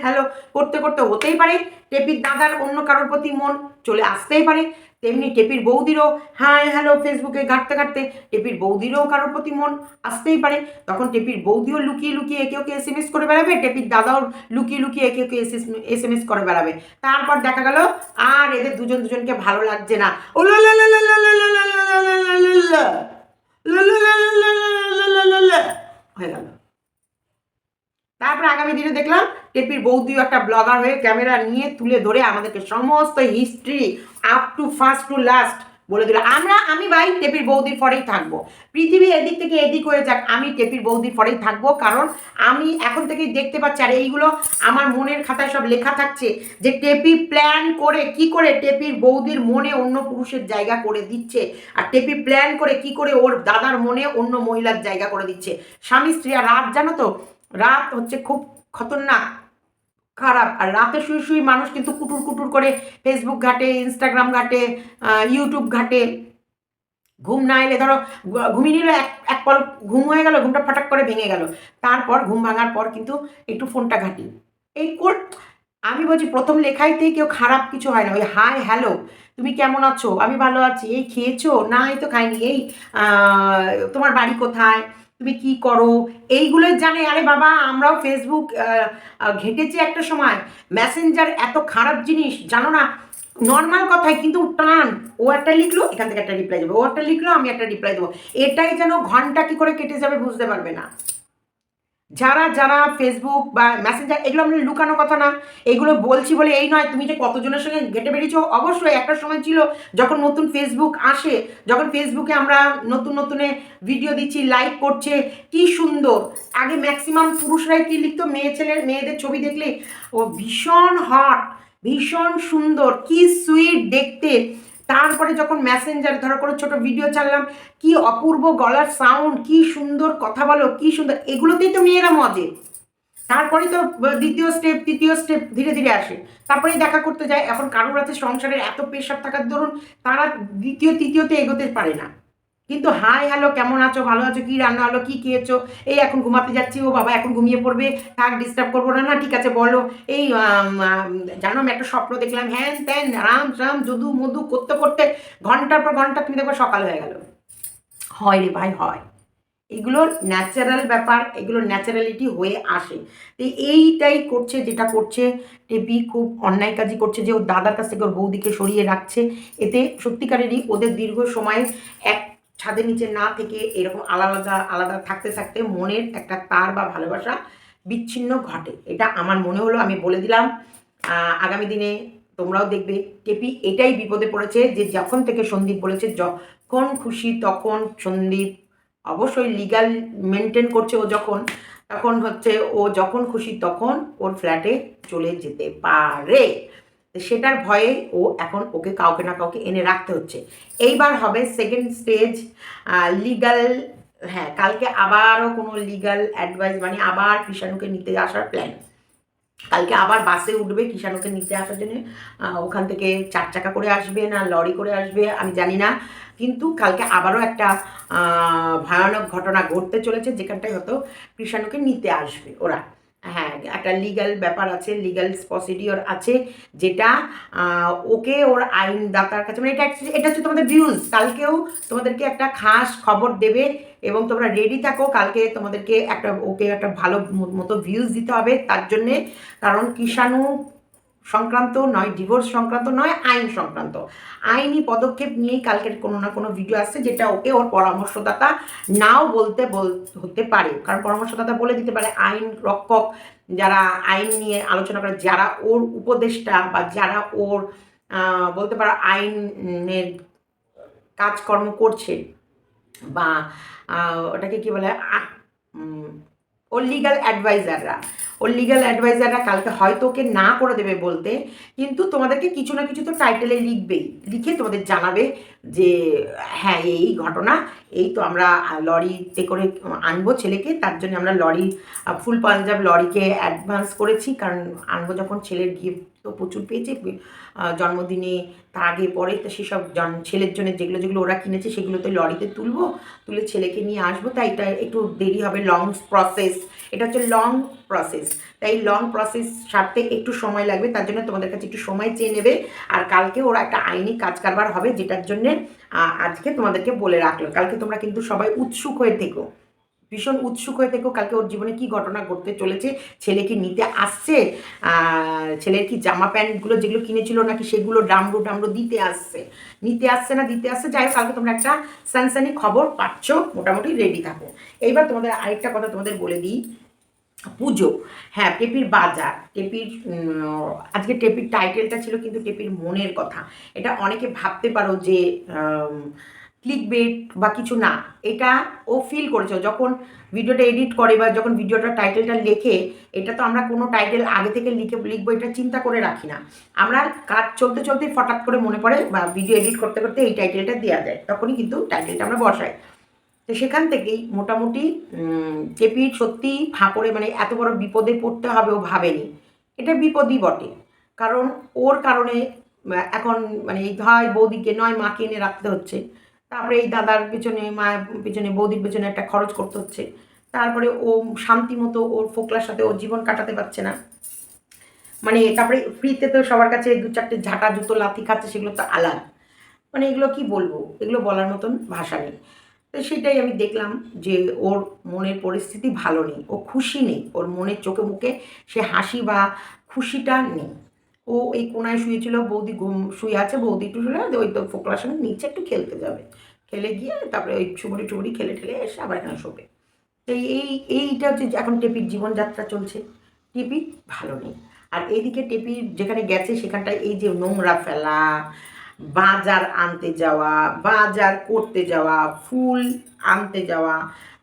Speaker 1: হ্যালো করতে করতে হতেই পারে টেপির দাদার অন্য কারোর প্রতি মন চলে আসতেই পারে, তেমনি টেপির বৌদিরও হাই হ্যালো ফেসবুকে ঘাঁটতে ঘাঁটতে টেপির বৌদিরও কারোর প্রতি মন আসতেই পারে। তখন টেপির বৌদিও লুকিয়ে লুকিয়ে একে ওকে এসএমএস করে বেড়াবে, টেপির দাদাও লুকিয়ে লুকিয়ে একে ওকে এসএমএস করে বেড়াবে। তারপর দেখা গেল আর এদের দুজনকে ভালো লাগছে না, হয়ে গেল। তারপরে আগামী দিনে দেখলাম টেপির বৌদিও একটা ব্লগার হয়ে ক্যামেরা নিয়ে তুলে ধরে আমাদেরকে সমস্ত history up to first to last বলে দিল। আমি ভাই টেপির বৌদির পরেই থাকবো, পৃথিবী এদিক থেকে এদিক হয়ে যাক, আমি টেপির বৌদির পরেই থাকবো। কারণ আমি এখন থেকেই দেখতে পাচ্ছি, আর এইগুলো আমার মনের খাতায় সব লেখা থাকছে যে টেপি প্ল্যান করে কি করে টেপির বৌদির মনে অন্য পুরুষের জায়গা করে দিচ্ছে, আর টেপি প্ল্যান করে কি করে ওর দাদার মনে অন্য মহিলার জায়গা করে দিচ্ছে। স্বামী স্ত্রী আর রাত জানো তো, রাত হচ্ছে খুব খতরনাক খারাপ। আর রাতে শুয়ে শুয়ে মানুষ কিন্তু কুটুর কুটুর করে ফেসবুক ঘাটে, ইনস্টাগ্রাম ঘাটে, ইউটিউব ঘাটে। ঘুম না এলে ধরো ঘুমিয়ে নিল, এক পল ঘুম হয়ে গেল, ঘুমটা ফটাক করে ভেঙে গেল, তারপর ঘুম ভাঙার পর কিন্তু একটু ফোনটা ঘাঁটি। এই আমি বলছি প্রথম লেখাইতেই কেউ খারাপ কিছু হয় না, ওই হাই হ্যালো তুমি কেমন আছো, আমি ভালো আছি, এই খেয়েছো, না এই তো খাইনি, এই তোমার বাড়ি কোথায়, তুমি কি করো, এইগুলোই জানে। আরে বাবা আমরাও ফেসবুক ঘেটেছি একটা সময়, মেসেঞ্জার এত খারাপ জিনিস জানো না, নর্মাল কথাই কিন্তু টান, ও একটা লিখলো এখান থেকে একটা রিপ্লাই দেবো, ও একটা লিখলো আমি একটা রিপ্লাই দেবো, এটাই যেন ঘন্টা কি করে কেটে যাবে বুঝতে পারবে না। যারা যারা ফেসবুক বা মেসেঞ্জার এগুলো আমরা লুকানো কথা না, এগুলো বলছি বলে এই নয় তুমি যে কতজনের সঙ্গে ঘেটে বেরিয়েছো। অবশ্যই একটা সময় ছিল যখন নতুন ফেসবুক আসে, যখন ফেসবুকে আমরা নতুনে ভিডিও দিচ্ছি, লাইক করছে, কি সুন্দর। আগে ম্যাক্সিমাম পুরুষরাই কি লিখতো, মেয়েদের ছবি দেখলে ও ভীষণ হট, ভীষণ সুন্দর, কি সুইট দেখতে। তারপরে যখন মেসেঞ্জার ধরো কোনো ছোটো ভিডিও ছাড়লাম, কি অপূর্ব গলার সাউন্ড, কি সুন্দর কথা বলো, কি সুন্দর, এগুলোতেই তো মেয়েরা মজে। তারপরে তো দ্বিতীয় স্টেপ তৃতীয় স্টেপ ধীরে ধীরে আসে, তারপরেই দেখা করতে যায়। এখন কারোর হাতে সংসারের এত প্রেশার থাকার দরুন তারা দ্বিতীয় তৃতীয়তে এগোতে পারে না। কিন্তু হাই হ্যালো কেমন আছো, ভালো আছো, কি রান্না হলো, কি খেয়েছো, এই এখন ঘুমাতে যাচ্ছি, ও বাবা এখন ঘুমিয়ে পড়বে, থাক ডিস্টার্ব করবো না, না ঠিক আছে বলো, এই জানো আমি একটা স্বপ্ন দেখলাম, হ্যান ত্যান রাম রাম যদু মধু করতে করতে ঘন্টার পর ঘন্টা তুমি দেখো সকাল হয়ে গেল। হয় রে ভাই হয়, এগুলোর ন্যাচারাল ব্যাপার, এগুলো ন্যাচারালিটি হয়ে আসে। তো এইটাই করছে, যেটা করছে টেপি খুব অন্যায় কাজই করছে, যে ওর দাদার কাছ থেকে ওর বৌদিকে সরিয়ে রাখছে। এতে সত্যিকারেরই ওদের দীর্ঘ সময় এক ছাদের নিচে না থেকে এরকম আলাদা আলাদা থাকতে থাকতে মনের একটা তার বা ভালোবাসা বিচ্ছিন্ন ঘটে। এটা আমার মনে হলো, আমি বলে দিলাম। আগামী দিনে তোমরাও দেখবে টেপি এটাই বিপদে পড়েছে, যে যখন থেকে সন্দীপ বলেছে যখন খুশি তখন সন্দীপ অবশ্যই লিগাল মেনটেন করছে, ও তখন হচ্ছে ও যখন খুশি তখন ওর ফ্ল্যাটে চলে যেতে পারে। সেটার ভয়ে ও এখন ওকে কাউকে না কাউকে এনে রাখতে হচ্ছে। এইবার হবে সেকেন্ড স্টেজ লিগাল। হ্যাঁ, কালকে আবারও কোনো লিগাল অ্যাডভাইস, মানে আবার কৃষাণুকে নিতে আসার প্ল্যান। কালকে আবার বাসে উঠবে কৃষাণুকে নিতে আসার জন্য, ওখান থেকে 4 চাকা করে আসবে না লরি করে আসবে আমি জানি না, কিন্তু কালকে আবারও একটা ভয়ানক ঘটনা ঘটতে চলেছে, যেখানটায় হয়তো কৃষাণুকে নিতে আসবে ওরা। হ্যাঁ, একটা লিগ্যাল ব্যাপার আছে, লিগ্যাল প্রসিডিওর আছে, যেটা ওকে ওর আইনদাতার কাছে, মানে এটা হচ্ছে তোমাদের ভিউজ। কালকেও তোমাদেরকে একটা খাস খবর দেবে এবং তোমরা রেডি থাকো, কালকে তোমাদেরকে ওকে একটা ভালো মতো ভিউজ দিতে হবে তার জন্যে। কারণ কৃষাণু সংক্রান্ত নয়, ডিভোর্স সংক্রান্ত নয়, আইন সংক্রান্ত, আইনি পদক্ষেপ নিয়েই কালকের কোনো না কোনো ভিডিও আসছে, যেটা ওকে ওর পরামর্শদাতা নাও হতে পারে। কারণ পরামর্শদাতা বলে দিতে পারে, আইন রক্ষক যারা আইন নিয়ে আলোচনা করে, যারা ওর উপদেষ্টা বা যারা ওর বলতে পারো আইনের কাজকর্ম করছে, বা ওটাকে কি বলে, ওর লিগ্যাল অ্যাডভাইজাররা কালকে হয়তো ওকে না করে দেবে বলতে, কিন্তু তোমাদেরকে কিছু না কিছু তো টাইটেলে লিখবেই, লিখে তোমাদের জানাবে যে হ্যাঁ এই ঘটনা, এই তো আমরা লরিতে করে আনবো ছেলেকে, তার জন্য আমরা লরি ফুল পাঞ্জাব লরিকে অ্যাডভান্স করেছি, কারণ আনবো যখন ছেলের গিফট তো প্রচুর পেয়েছে জন্মদিনে, তার আগে পরে, তো সেসব ছেলের জন্য যেগুলো যেগুলো ওরা কিনেছে সেগুলো তো লরিতে তুলবো, তুলে ছেলেকে নিয়ে আসবো, তাই এটা একটু দেরি হবে, লং প্রসেস, এটা হচ্ছে লং প্রসেস, তাই লং প্রসেস সারতে একটু সময় লাগবে, তার জন্য তোমাদের কাছে একটু সময় চেয়ে নেবে। আর কালকে ওরা একটা আইনি কাজ কারবার হবে, যেটার জন্যে আজকে তোমাদেরকে বলে রাখলো। কালকে তোমরা কিন্তু সবাই উৎসুক হয়ে থেকো, ভীষণ উৎসুক হয়ে থেকো, কালকে ওর জীবনে কি ঘটনা ঘটতে চলেছে, ছেলে কি নিতে আসছে, ছেলের কি জামা প্যান্টগুলো যেগুলো কিনেছিল নাকি সেগুলো ডামরু ডামরু দিতে আসছে, নিতে আসছে না দিতে আসছে, যাই হোক কালকে তোমরা একটা সানসানি খবর পাচ্ছ, মোটামুটি রেডি থাকো। এইবার তোমাদের আরেকটা কথা তোমাদের বলে দিই, পুজো, হ্যাঁ টেপির বাজার, টেপির আজকে টেপির টাইটেলটা ছিল কিন্তু টেপির মনের কথা, এটা অনেকে ভাবতে পারো যে ক্লিক বেট বা কিছু না, এটা ও ফিল করেছে যখন ভিডিওটা এডিট করে বা যখন ভিডিওটা টাইটেলটা লেখে, এটা তো আমরা কোনো টাইটেল আগে থেকে লিখবো এটা চিন্তা করে রাখি না, আমরা কাজ চলতে চলতে ফটাৎ করে মনে পড়ে বা ভিডিও এডিট করতে করতে এই টাইটেলটা দেওয়া যায়, তখনই কিন্তু টাইটেলটা আমরা বসাই। তো সেখান থেকেই মোটামুটি টেপির সত্যি ফাঁকরে মানে এত বড় বিপদে পড়তে হবে ও ভাবেনি, এটা বিপদই বটে, কারণ ওর কারণে এখন মানে এই ভাই বৌদিকে নয় মাকে এনে রাখতে হচ্ছে, তারপরে এই দাদার পেছনে মায়ের পেছনে বৌদির পেছনে একটা খরচ করতে হচ্ছে, তারপরে ও শান্তি মতো ওর ফোকলার সাথে ওর জীবন কাটাতে পারছে না, মানে তারপরে ফ্রিতে তো সবার কাছে দু চারটে ঝাঁটা জুতো লাথি খাচ্ছে, সেগুলো তো আলাদা, মানে এগুলো কি বলবো, এগুলো বলার মতন ভাষা নেই। তো সেটাই আমি দেখলাম যে ওর মনের পরিস্থিতি ভালো নেই, ও খুশি নেই, ওর মনের চোখে মুখে সে হাসি বা খুশিটা নেই। ও এই কোনায় শুয়েছিল, বৌদি ঘুম শুয়ে আছে, বৌদি একটু শুলে ওই তো ফোকলার সঙ্গে নিচে একটু খেলতে যাবে, খেলে গিয়ে তারপরে ওই চুবড়ি টুবড়ি খেলে ঠেলে এসে আবার এখানে শোবে। তো এইটা হচ্ছে এখন টেপির জীবনযাত্রা চলছে, টেপি ভালো নেই। আর এইদিকে টেপি যেখানে গেছে সেখানটায় এই যে নোংরা ফেলা, বাজার আনতে যাওয়া, বাজার করতে যাওয়া, ফুল আনতে যাওয়া,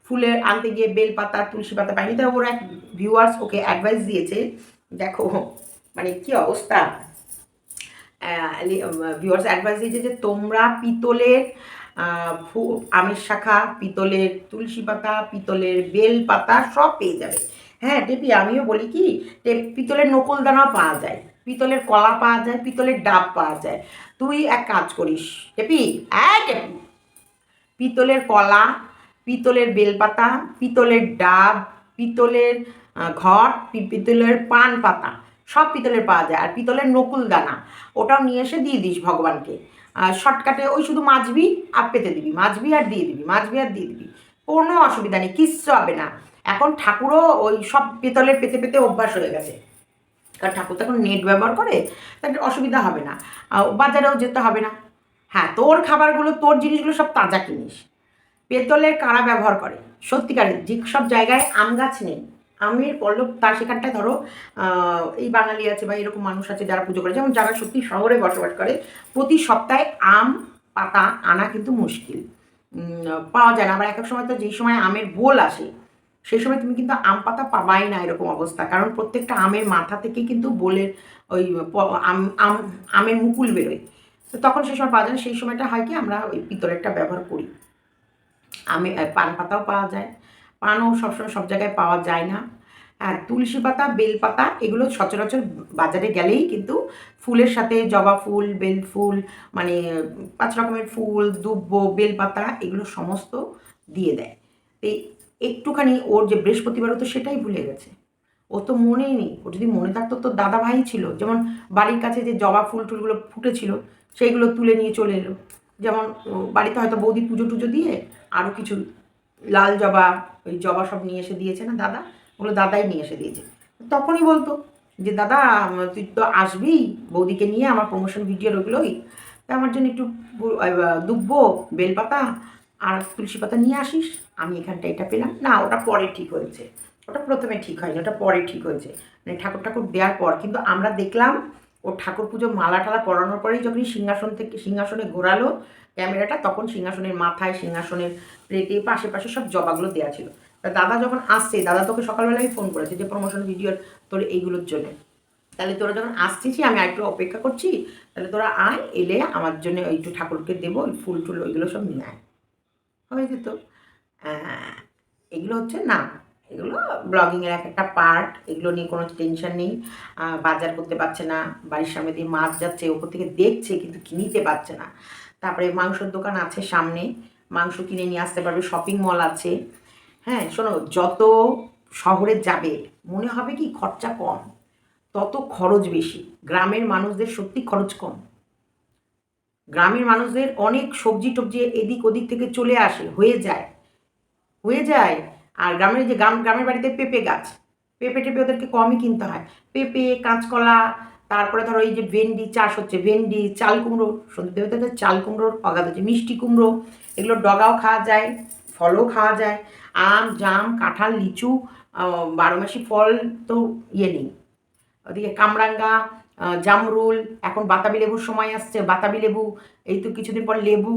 Speaker 1: ফুলের আনতে গিয়ে বেলপাতা তুলসী পাতা পাইনি, তো ওর এক ভিউয়ার্স ওকে অ্যাডভাইস দিয়েছে, দেখো মানে কি অবস্থা, ভিউয়ার্স অ্যাডভাইস দিয়েছে যে তোমরা পিতলের আমের শাখা, পিতলের তুলসী পাতা, পিতলের বেল পাতা সব পেয়ে যাবে। হ্যাঁ টেপি আমিও বলি কি, পিতলের নকুলদানাও পাওয়া যায়, পিতলের কলা পাওয়া যায়, পিতলের ডাব পাওয়া যায়, তুই এক কাজ করিস টেপি, টেপি পিতলের কলা, পিতলের বেলপাতা, পিতলের ডাব, পিতলের ঘট, পিতলের পান পাতা, সব পিতলের পাওয়া যায়, আর পিতলের নকুল দানা ওটাও নিয়ে এসে দিয়ে দিস ভগবানকে, শর্টকাটে ওই শুধু মাজবি আর পেতে দিবি, মাজবি আর দিয়ে দিবি, মাজবি আর দিয়ে দিবি, কোনো অসুবিধা নেই, কিচ্ছু হবে না। এখন ঠাকুরও ওই সব পিতলের পেতে পেতে অভ্যাস হয়ে গেছে, কারণ ঠাকুর তো এখন নেট ব্যবহার করে, তার অসুবিধা হবে না, বাজারেও যেতে হবে না। হ্যাঁ তোর খাবারগুলো তোর জিনিসগুলো সব তাজা কিনিস, পেতলের কারা ব্যবহার করে, সত্যিকারের যে সব জায়গায় আম গাছ নেই, আমের পল্লব তার সেখানটায় ধরো এই বাঙালি আছে বা এরকম মানুষ আছে যারা পুজো করে, যেমন যারা সত্যি শহরে বসবাস করে, প্রতি সপ্তাহে আম পাতা আনা কিন্তু মুশকিল, পাওয়া যায় না, আবার এক এক সময় তো যেই সময় আমের বোল আসে সেই সময় তুমি কিন্তু আম পাতা পাবাই না, এরকম অবস্থা, কারণ প্রত্যেকটা আমের মাথা থেকেই কিন্তু বোলের ওই আম আম আমের মুকুল বেরোয়, তো তখন সেই সময় পাওয়া যায় না, সেই সময়টা হয় কি আমরা ওই পিতলেরটা ব্যবহার করি। পান পাতাও পাওয়া যায়, পানও সবসময় সব জায়গায় পাওয়া যায় না, আর তুলসী পাতা বেল পাতা এগুলো সচরাচর বাজারে গেলেই কিন্তু ফুলের সাথে জবা ফুল বেল ফুল মানে 5 রকমের ফুল দুব্ব বেলপাতা এগুলো সমস্ত দিয়ে দেয়। এই একটুখানি ওর যে বৃহস্পতিবারও তো সেটাই ভুলে গেছে, ও তো মনেই নেই, ও যদি মনে থাকতো তো দাদা ভাই ছিল, যেমন বাড়ির কাছে যে জবা ফুল টুলগুলো ফুটেছিল সেইগুলো তুলে নিয়ে চলে এলো, যেমন বাড়িতে হয়তো বৌদি পুজো টুজো দিয়ে আরও কিছু লাল জবা ওই জবা সব নিয়ে এসে দিয়েছে না দাদা, ওগুলো দাদাই নিয়ে এসে দিয়েছে, তখনই বলতো যে দাদা তুই তো আসবি বৌদিকে নিয়ে আমার প্রমোশন ভিডিওর ওগুলোই, তা আমার জন্য একটু দুব্ব বেলপাতা আর তুলসী পাতা নিয়ে আসিস, আমি এখানটা এটা পেলাম না, ওটা পরে ঠিক হয়েছে, ওটা প্রথমে ঠিক হয়নি, ওটা পরে ঠিক হয়েছে, মানে ঠাকুর ঠাকুর দেওয়ার পর, কিন্তু আমরা দেখলাম ও ঠাকুর পুজো মালা টালা পরানোর পরেই যখনই সিংহাসনে ঘোরালো ক্যামেরাটা, তখন সিংহাসনের মাথায় সিংহাসনের প্লেটে পাশে পাশে সব জবাগুলো দেওয়া ছিল। তা দাদা যখন আসছে, দাদা তোকে সকালবেলায় ফোন করেছে যে প্রমোশন ভিডিওর তোর এইগুলোর জন্য, তাহলে তোরা যখন আসছিস আমি আরেকটু অপেক্ষা করছি, তাহলে তোরা আয়, এলে আমার জন্য একটু ঠাকুরকে দেবো, ওই ফুল টুল ওইগুলো সব নিয়ে আয়, হয়ে যেত। এগুলো হচ্ছে না, এগুলো ব্লগিংয়ের এক একটা পার্ট, এগুলো নিয়ে কোনো টেনশন নেই। বাজার করতে পারছে না, বাড়ির সামনে দিয়ে মাছ যাচ্ছে, ওপর থেকে দেখছে কিন্তু কিনতে পারছে না। তারপরে মাংসের দোকান আছে সামনে, মাংস কিনে নিয়ে আসতে পারবে, শপিং মল আছে। হ্যাঁ শোনো, যত শহরে যাবে মনে হবে কি খরচা কম, তত খরচ বেশি। গ্রামের মানুষদের সত্যি খরচ কম, গ্রামের মানুষদের অনেক সবজি টবজি এদিক ওদিক থেকে চলে আসে, হয়ে যায়। আর গ্রামের যে গ্রামের বাড়িতে পেঁপে গাছ, পেঁপে টেপে ওদেরকে কমই কিনতে হয়, পেঁপে, কাঁচকলা, তারপরে ধরো এই যে ভেন্ডি চাষ হচ্ছে, ভেন্ডি, চাল কুমড়ো, সন্ধি দেবতাদের চাল কুমড়োর অগাধ আছে, মিষ্টি কুমড়ো, এগুলো ডগাও খাওয়া যায়, ফলও খাওয়া যায়। আম, জাম, কাঁঠাল, লিচু, বারো মাসি ফল তো ইয়ে নেই। ওদিকে কামরাঙ্গা, জামরুল, এখন বাতাবি লেবুর সময় আসছে, বাতাবি লেবু, এই তো কিছুদিন পর লেবু,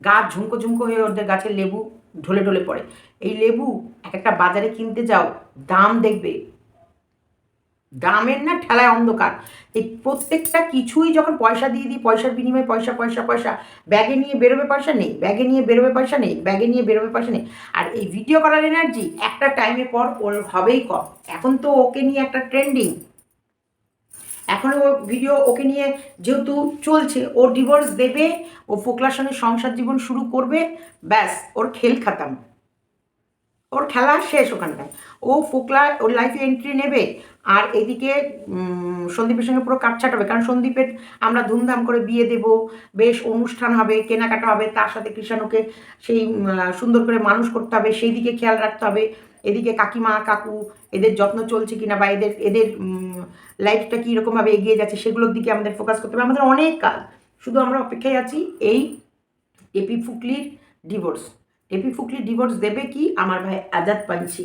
Speaker 1: গাছ ঝুমকো ঝুমকো হয়ে ওদের গাছের লেবু ঢলে ঢলে পড়ে। এই লেবু এক একটা বাজারে কিনতে যাও, দাম দেখবে, দামের না ঠেলায় অন্ধকার। এই প্রত্যেকটা কিছুই যখন পয়সা দিয়ে দিই, পয়সার বিনিময়ে পয়সা পয়সা পয়সা, ব্যাগে নিয়ে বেরোবে পয়সা নেই, ব্যাগে নিয়ে বেরোবে পয়সা নেই, ব্যাগে নিয়ে বেরোবে পয়সা নেই। আর এই ভিডিও করার এনার্জি একটা টাইমের পর ওর হবেই কম। এখন তো ওকে নিয়ে একটা ট্রেন্ডিং, এখন ও ভিডিও ওকে নিয়ে যেহেতু চলছে, ও ডিভোর্স দেবে, ও ফোকলার সঙ্গে সংসার জীবন শুরু করবে, ব্যাস ওর খেল খাতাম, ওর খেলা শেষ ওখানটায়। ও ফোকলা ওর লাইফে এন্ট্রি নেবে, আর এদিকে সন্দীপের সঙ্গে পুরো কাটছাট হবে। কারণ সন্দীপের আমরা ধুমধাম করে বিয়ে দেব, বেশ অনুষ্ঠান হবে, কেনাকাটা হবে, তার সাথে কৃষাণুকে সেই সুন্দর করে মানুষ করতে হবে, সেই দিকে খেয়াল রাখতে হবে। এদিকে কাকিমা কাকু এদের যত্ন চলছে কিনা, বা এদের এদের লাইফটা কীরকমভাবে এগিয়ে যাচ্ছে সেগুলোর দিকে আমাদের ফোকাস করতে হবে। আমাদের অনেক কাজ, শুধু আমরা অপেক্ষায় আছি এই টেপি ফুকলির ডিভোর্স। টেপি ফুকলির ডিভোর্স দেবে কি আমার ভাই আজাদ পাঞ্চি,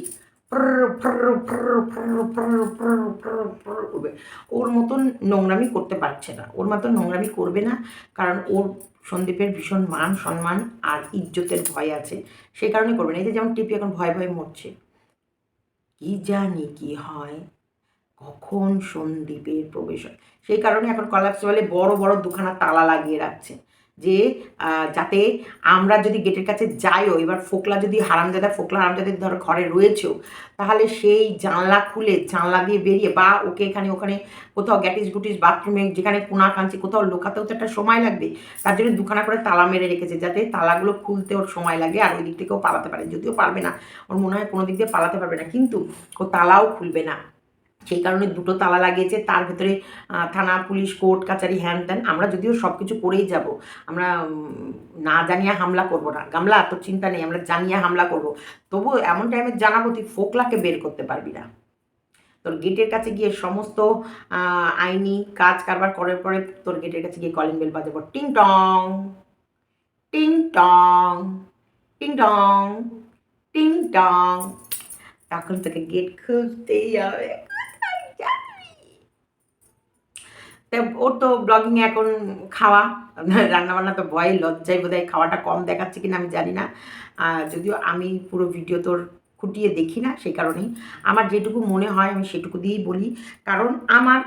Speaker 1: ওর মতন নোংরামি করতে পারছে না, ওর মতন নোংরামি করবে না। কারণ ওর সন্দীপের ভীষণ মান সম্মান আর ইজ্জতের ভয় আছে, সেই কারণে করবে না। এই যে যেমন টিপি এখন ভয়ে ভয়ে মরছে, কি জানি কি হয়, কখন সন্দীপের প্রবেশ হয়। সেই কারণে এখন কলাপসে বড় বড় দুখানা তালা লাগিয়ে রাখছে, যে যাতে আমরা যদি গেটের কাছে যাইও, এবার ফোকলা যদি ফোকলা হারামজাদার ধর ঘরে রয়েছেও, তাহলে সেই জানলা খুলে জানলা দিয়ে বেরিয়ে, বা ওকে এখানে ওখানে কোথাও গ্যাটিস গুটিস বাথরুমে যেখানে কোনা কাঁচি কোথাও লোকাতেও তো একটা সময় লাগবে, তার জন্য দুখানা করে তালা মেরে রেখেছে, যাতে তালাগুলো খুলতে ওর সময় লাগে আর ওই দিক থেকেও পালাতে পারে। যদিও পারবে না, ওর মনে হয় কোনো দিক দিয়ে পালাতে পারবে না, কিন্তু ও তালাও খুলবে না, সেই কারণে দুটো তালা লাগিয়েছে। তার ভেতরে থানা পুলিশ কোর্ট কাচারি হ্যান ত্যান, আমরা যদিও সব কিছু করেই যাব, আমরা না জানিয়ে হামলা করব না, গামলা তোর চিন্তা নেই, আমরা জানিয়ে হামলা করব, তবু এমন টাইমে জানাবো তুই ফোকলাকে বের করতে পারবি না। তোর গেটের কাছে গিয়ে সমস্ত আইনি কাজ কারবার করার পরে তোর গেটের কাছে গিয়ে কলিং বেল বাজাবো, টিং টং টিং টং টিং টং টিং টং, তখন তোকে গেট খুলতেই হবে। ওর তো ব্লগিং এখন খাওয়া, রান্নাবান্না তো ভয় লজ্জায় বোধহয় খাওয়াটা কম দেখাচ্ছে কিনা আমি জানি না, যদিও আমি পুরো ভিডিও তোর খুঁটিয়ে দেখি না, সেই কারণেই আমার যেটুকু মনে হয় আমি সেটুকু দিয়েই বলি। কারণ আমার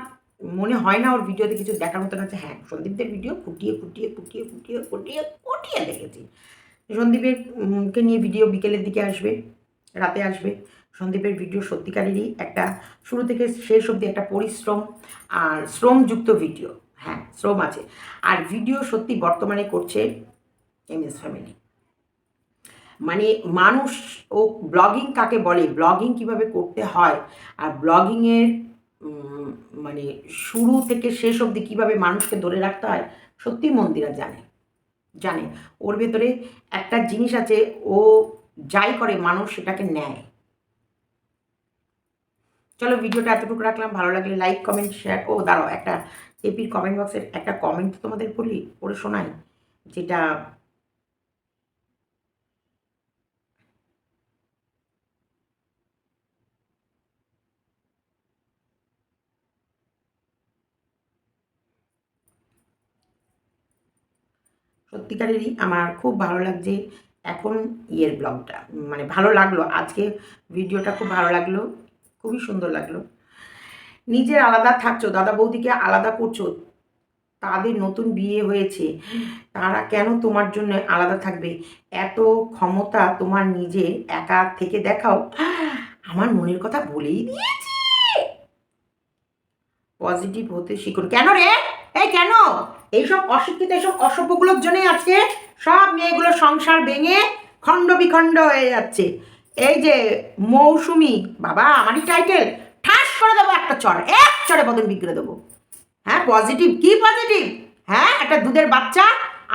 Speaker 1: মনে হয় না ওর ভিডিওতে কিছু দেখার মতন আছে। হ্যাঁ, সন্দীপদের ভিডিও খুঁটিয়ে খুঁটিয়ে খুঁটিয়ে খুঁটিয়ে খুঁটিয়ে খুঁটিয়ে দেখেছি। সন্দীপের কে নিয়ে ভিডিও বিকেলের দিকে আসবে, রাতে আসবে। সন্দীপের ভিডিও সত্যিকারেরই একটা শুরু থেকে শেষ অবধি একটা পরিশ্রম আর শ্রমযুক্ত ভিডিও, হ্যাঁ শ্রম আছে। আর ভিডিও সত্যি বর্তমানে করছে MS ফ্যামিলি, মানে মানুষ ও ব্লগিং কাকে বলে, ব্লগিং কিভাবে করতে হয়, আর ব্লগিংয়ের মানে শুরু থেকে শেষ অবধি কীভাবে মানুষকে ধরে রাখতে হয়, সত্যি মন্দিরা জানে। ওর ভেতরে একটা জিনিস আছে, ও যাই করে মানুষ সেটাকে নেয়। চলো ভিডিওটা এতটুকু রাখলাম, ভালো লাগলে লাইক কমেন্ট শেয়ার। ও দাঁড়াও, একটা এপির কমেন্ট বক্সের একটা কমেন্ট তোমাদের পড়ে শোনাই, যেটা সত্যিকারেরই আমার খুব ভালো লাগছে এখন ইয়ের ব্লগটা, মানে ভালো লাগলো আজকে ভিডিওটা, খুব ভালো লাগলো, খুবই সুন্দর লাগলো। নিজের আলাদা থাকছো, দাদা বৌদিকে আলাদা করছো, তাদের নতুন বিয়ে হয়েছে, তারা কেন তোমার জন্য আলাদা থাকবে? এত ক্ষমতা তোমার নিজে একা থেকে দেখাও। আমার মনের কথা বলেই দিয়েছি। পজিটিভ হতে শিখুন। কেন রে? এই কেন? এইসব অশিক্ষিত, এইসব অসভ্যগুলোর জন্যই আজকে সব মেয়েগুলো সংসার ভেঙে খণ্ড বিখণ্ড হয়ে যাচ্ছে। এই যে মৌসুমি, বাবা আমারই টাইটেল, ঠাস করে দেবো একটা চড়, এক চড়ে বদন বিগড়ে দেবো। হ্যাঁ পজিটিভ, কি পজিটিভ? হ্যাঁ একটা দুধের বাচ্চা,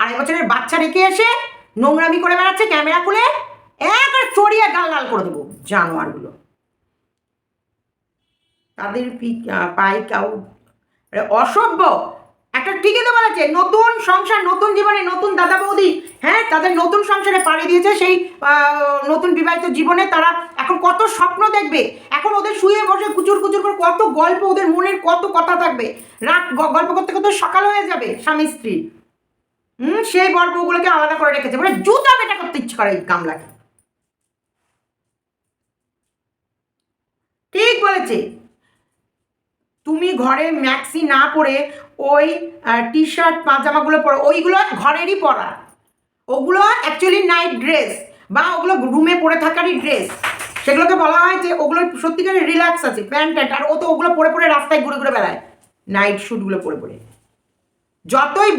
Speaker 1: 2.5 বছরের বাচ্চা রেখে এসে নোংরামি করে বেড়াচ্ছে ক্যামেরা খুলে, এক চড়িয়ে গাল লাল করে দেবো জানোয়ারগুলো। তাদের পাই কাউ অসভ্য একটা, ঠিকই তো বলেছে, নতুন সংসার, নতুন জীবনে নতুন দাদা বৌদি, হ্যাঁ তাদের নতুন সংসারে পাড়ি দিয়েছে। সেই নতুন বিবাহিত জীবনে তারা এখন কত স্বপ্ন দেখবে, এখন ওদের শুয়ে বসে কুচুর কুচুর করে কত গল্প, ওদের মনের কত কথা থাকবে, রাত গল্প করতে করতে সকাল হয়ে যাবে স্বামী স্ত্রী। সেই গল্পগুলোকে আলাদা করে রেখেছে, মানে জুতা বেটা করতে ইচ্ছে করে এই কামলাকে। ঠিক বলেছে। তুমি ঘরে ম্যাক্সি না পরে ওই টি শার্ট পাজামাগুলো পরো, ওইগুলো ঘরেরই পরা, ওগুলো অ্যাকচুয়ালি নাইট ড্রেস বা ওগুলো রুমে পরে থাকারই ড্রেস। সেগুলোকে বলা হয় যে ওগুলো সত্যিকারের রিল্যাক্স আছে, প্যান্ট ট্যান্ট, আর ও তো ওগুলো পরে পরে রাস্তায় ঘুরে ঘুরে বেড়ায় নাইট শ্যুটগুলো পরে পরে। যতই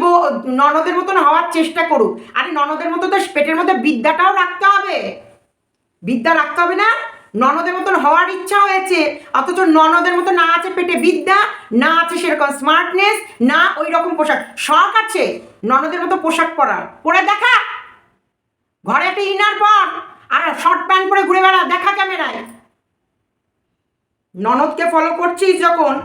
Speaker 1: ননদের মতন হওয়ার চেষ্টা করুক, আরে ননদের মতো তো পেটের মধ্যে বিদ্যাটাও রাখতে হবে, বিদ্যা রাখতে হবে না? ননদের মতন হওয়ার ইচ্ছা হয়েছে, অথচ ননদের মতো না আছে পেটে বিদ্যা, না আছে সেরকম স্মার্টনেস, না ওই রকম পোশাক। শখ আছে ননদের মতো পোশাক পরার, পরে দেখা, ঘরে একটা ইনার পর আর শর্ট প্যান্ট পরে ঘুরে বেড়া, দেখা ক্যামেরায়। ননদকে ফলো করছিস যখন,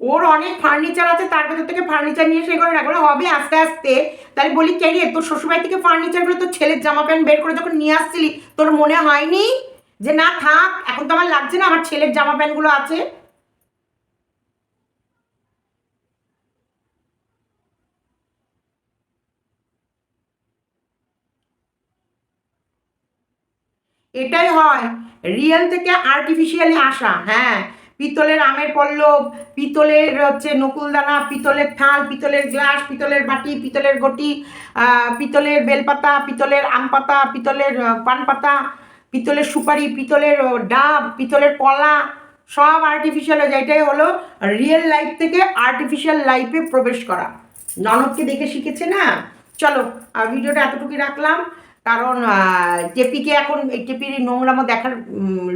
Speaker 1: ওর অনেক ফার্নিচার আছে, তার ভেতর থেকে ফার্নিচার নিয়ে সেই করে রাখবে, হবে আস্তে আস্তে। তাই বলি কে রে, তোর শ্বশুরবাড়ি থেকে ফার্নিচারগুলো তোর ছেলের জামা প্যান্ট বের করে যখন নিয়ে আসছিলি, তোর মনে হয়নি যে না থাক, এখন তো আমার লাগছে না, আমার ছেলের জামা প্যান্টগুলো আছে? এটাই হয়, রিয়েল থেকে আর্টিফিশিয়ালি আসা। হ্যাঁ, পিতলের আমের পল্লব, পিতলের হচ্ছে নকুলদানা, পিতলের থাল, পিতলের গ্লাস, পিতলের বাটি, পিতলের ঘটি, পিতলের বেলপাতা, পিতলের আম পাতা, পিতলের পান পাতা, পিতলের সুপারি, পিতলের ডাব, পিতলের কলা, সব আর্টিফিশিয়াল হয়ে যায়। এটাই হলো রিয়েল লাইফ থেকে আর্টিফিশিয়াল লাইফে প্রবেশ করা। ননদকে দেখে শিখেছে না। চলো ভিডিওটা এতটুকুই রাখলাম, কারণ টেপিকে এখন এই টেপির নোংরামো দেখার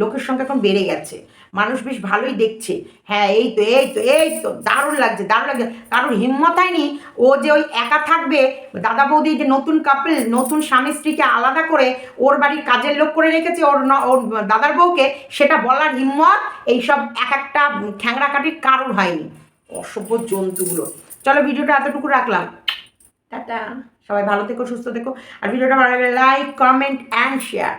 Speaker 1: লোকের সংখ্যা এখন বেড়ে গেছে, মানুষ বেশ ভালোই দেখছে। হ্যাঁ এই তো এই তো এই তো দারুণ লাগছে, দারুণ লাগছে। কারোর হিম্মত হয়নি ও যে ওই একা থাকবে, দাদা বৌদি যে নতুন কাপল, নতুন স্বামী স্ত্রীকে আলাদা করে ওর বাড়ির কাজের লোক করে রেখেছে ওর দাদার বউকে, সেটা বলার হিম্মত এইসব এক একটা খ্যাংরা কাটির কারোর হয়নি, অসভ্য জন্তুগুলো। চলো ভিডিওটা এতটুকু রাখলাম, টাটা। সবাই ভালো থেকো, সুস্থ থেকো, আর ভিডিওটা ভালো লাগলে লাইক, কমেন্ট অ্যান্ড শেয়ার।